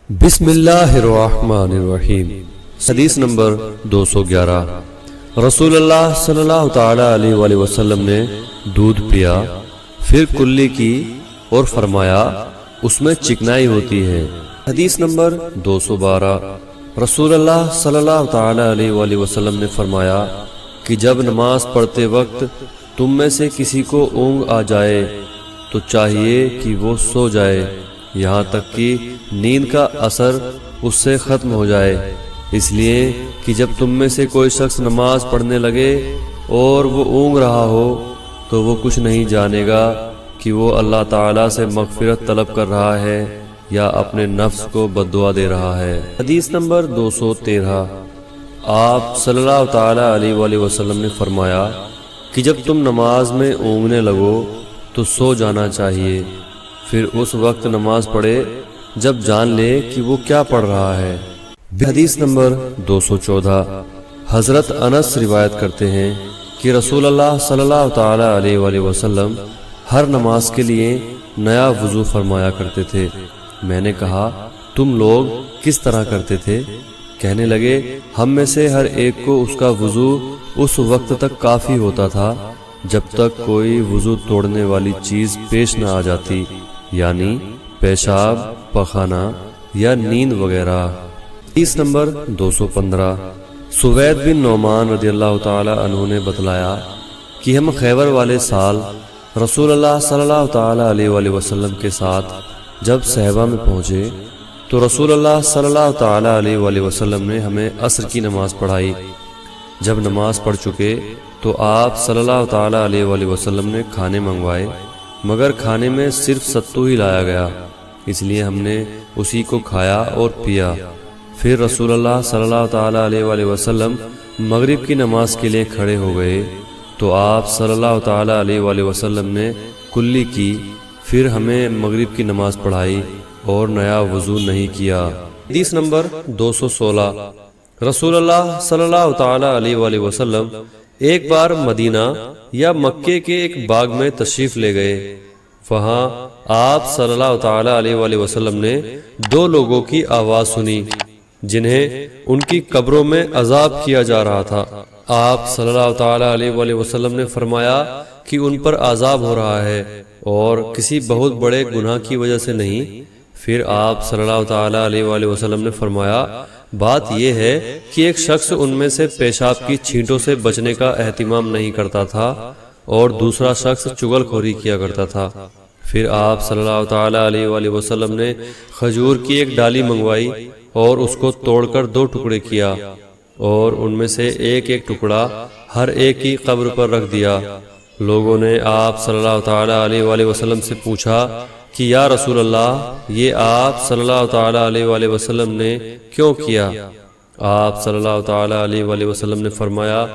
بسم اللہ الرحمن الرحیم۔ حدیث نمبر 211۔ رسول اللہ صلی اللہ تعالی علیہ وآلہ وسلم نے دودھ پیا، پھر کلی کی اور فرمایا اس میں چکنائی ہوتی ہے۔ حدیث نمبر 212۔ رسول اللہ صلی اللہ تعالی علیہ وآلہ وسلم نے فرمایا کہ جب نماز پڑھتے وقت تم میں سے کسی کو اونگ آ جائے تو چاہیے کہ وہ سو جائے یہاں تک کہ نیند کا اثر اس سے ختم ہو جائے، اس لیے کہ جب تم میں سے کوئی شخص نماز پڑھنے لگے اور وہ اونگ رہا ہو تو وہ کچھ نہیں جانے گا کہ وہ اللہ تعالیٰ سے مغفرت طلب کر رہا ہے یا اپنے نفس کو بددعا دے رہا ہے۔ حدیث نمبر 213۔ آپ صلی اللہ تعالی علیہ وآلہ وسلم نے فرمایا کہ جب تم نماز میں اونگنے لگو تو سو جانا چاہیے، پھر اس وقت نماز پڑھے جب جان لے کہ وہ کیا پڑھ رہا ہے۔ حدیث نمبر 214۔ حضرت انس روایت کرتے ہیں کہ رسول اللہ صلی اللہ تعالی علیہ وآلہ وسلم ہر نماز کے لیے نیا وضو فرمایا کرتے تھے۔ میں نے کہا تم لوگ کس طرح کرتے تھے؟ کہنے لگے ہم میں سے ہر ایک کو اس کا وضو اس وقت تک کافی ہوتا تھا جب تک کوئی وضو توڑنے والی چیز پیش نہ آ جاتی، یعنی پیشاب، پخانہ یا نیند وغیرہ۔ حدیث نمبر 215۔ سوید بن نعمان رضی اللہ تعالی عنہ نے بتلایا کہ ہم خیبر والے سال رسول اللہ صلی اللہ تعالی علیہ وآلہ وسلم کے ساتھ جب صحبہ میں پہنچے تو رسول اللہ صلی اللہ تعالی علیہ وآلہ وسلم نے ہمیں عصر کی نماز پڑھائی۔ جب نماز پڑھ چکے تو آپ صلی اللہ تعالی علیہ وآلہ وسلم نے کھانے منگوائے، مگر کھانے میں صرف ستو ہی لایا گیا، اس لیے ہم نے اسی کو کھایا اور پیا۔ پھر رسول اللہ صلی اللہ تعالی علیہ وآلہ وسلم مغرب کی نماز کے لیے کھڑے ہو گئے تو آپ صلی اللہ تعالی علیہ وآلہ وسلم نے کلی کی، پھر ہمیں مغرب کی نماز پڑھائی اور نیا وضو نہیں کیا۔ حدیث نمبر 216۔ رسول اللہ صلی اللہ تعالی علیہ وآلہ وسلم ایک بار مدینہ یا مکے کے ایک باغ میں تشریف لے گئے۔ وہاں آپ صلی اللہ تعالی علیہ وآلہ وسلم نے دو لوگوں کی آواز سنی جنہیں ان کی قبروں میں عذاب کیا جا رہا تھا۔ آپ صلی اللہ تعالی علیہ وآلہ وسلم نے فرمایا کہ ان پر عذاب ہو رہا ہے اور کسی بہت بڑے گناہ کی وجہ سے نہیں۔ پھر آپ صلی اللہ تعالی علیہ وآلہ وسلم نے فرمایا بات یہ ہے کہ ایک شخص ان میں سے پیشاب کی چھینٹوں سے بچنے کا اہتمام نہیں کرتا تھا اور دوسرا شخص چغل خوری کیا کرتا تھا۔ پھر آپ صلی اللہ تعالی علیہ وآلہ وسلم نے کھجور کی ایک ڈالی منگوائی اور اس کو توڑ کر دو ٹکڑے کیا اور ان میں سے ایک ایک ٹکڑا ہر ایک کی قبر پر رکھ دیا۔ لوگوں نے آپ صلی اللہ تعالی علیہ وآلہ وسلم سے پوچھا کہ یا رسول اللہ یہ آپ صلی اللہ تعالی علیہ وآلہ وسلم نے کیوں کیا؟ آپ صلی اللہ تعالی علیہ وآلہ وسلم نے فرمایا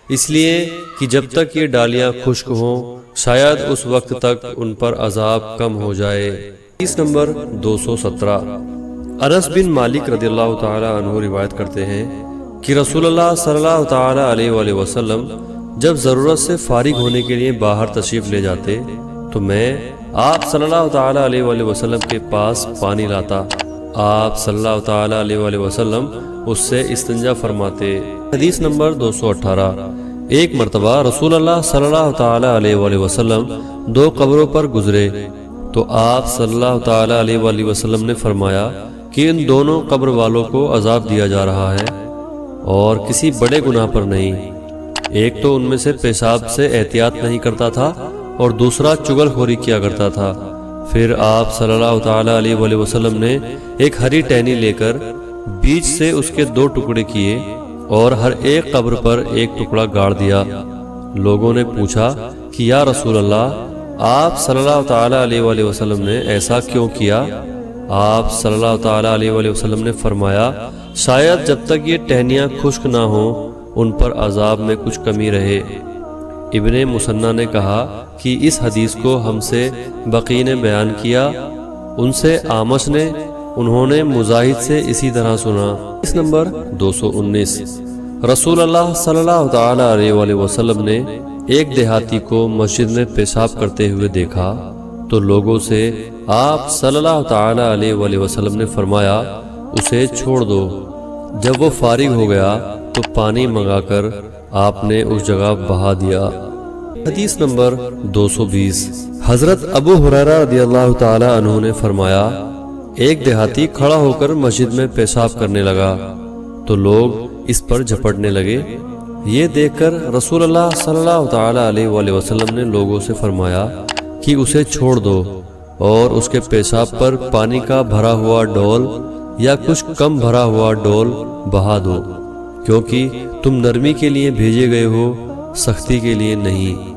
اس لیے کہ جب تک یہ ڈالیاں خشک ہوں شاید اس وقت تک ان پر عذاب کم ہو جائے۔ حدیث نمبر 217۔ انس بن مالک رضی اللہ تعالی عنہ روایت کرتے ہیں کہ رسول اللہ صلی اللہ تعالی علیہ وآلہ وسلم جب ضرورت سے فارغ ہونے کے لیے باہر تشریف لے جاتے تو میں آپ صلی اللہ تعالی علیہ وآلہ وسلم کے پاس پانی لاتا۔ آپ صلی اللہ تعالی علیہ وآلہ وسلم اس سے استنجا فرماتے۔ حدیث نمبر 218۔ ایک مرتبہ رسول اللہ صلی اللہ تعالی علیہ وآلہ وسلم دو قبروں پر گزرے تو آپ صلی اللہ تعالی علیہ وآلہ وسلم نے فرمایا کہ ان دونوں قبر والوں کو عذاب دیا جا رہا ہے اور کسی بڑے گناہ پر نہیں۔ ایک تو ان میں سے پیشاب سے احتیاط نہیں کرتا تھا اور دوسرا چغل خوری کیا کرتا تھا۔ پھر آپ صلی اللہ تعالی علیہ وآلہ وسلم نے ایک ہری ٹہنی لے کر بیچ سے اس کے دو ٹکڑے کیے اور ہر ایک قبر پر ایک ٹکڑا گاڑ دیا۔ لوگوں نے پوچھا کہ یا رسول اللہ آپ صلی اللہ تعالی علیہ وآلہ وسلم نے ایسا کیوں کیا؟ آپ صلی اللہ تعالی علیہ وآلہ وسلم نے فرمایا شاید جب تک یہ ٹہنیاں خشک نہ ہوں ان پر عذاب میں کچھ کمی رہے۔ ابن مسنہ نے کہا کہ اس حدیث کو ہم سے بقی نے بیان کیا، ان سے آمش نے، انہوں نے مجاہد سے اسی طرح سنا۔ حدیث نمبر 219۔ رسول اللہ صلی اللہ تعالی علیہ وآلہ وسلم نے ایک دیہاتی کو مسجد میں پیشاب کرتے ہوئے دیکھا تو لوگوں سے آپ صلی اللہ تعالی علیہ وآلہ وسلم نے فرمایا اسے چھوڑ دو۔ جب وہ فارغ ہو گیا تو پانی منگا کر آپ نے اس جگہ بہا دیا۔ حدیث نمبر 220۔ حضرت ابو ہریرہ رضی اللہ تعالی عنہ نے فرمایا، ایک دیہاتی کھڑا ہو کر مسجد میں پیشاب کرنے لگا تو لوگ اس پر جھپٹنے لگے۔ یہ دیکھ کر رسول اللہ صلی اللہ تعالی علیہ وآلہ وسلم نے لوگوں سے فرمایا کہ اسے چھوڑ دو اور اس کے پیشاب پر پانی کا بھرا ہوا ڈول یا کچھ کم بھرا ہوا ڈول بہا دو، کیونکہ تم نرمی کے لیے بھیجے گئے ہو، سختی کے لیے نہیں۔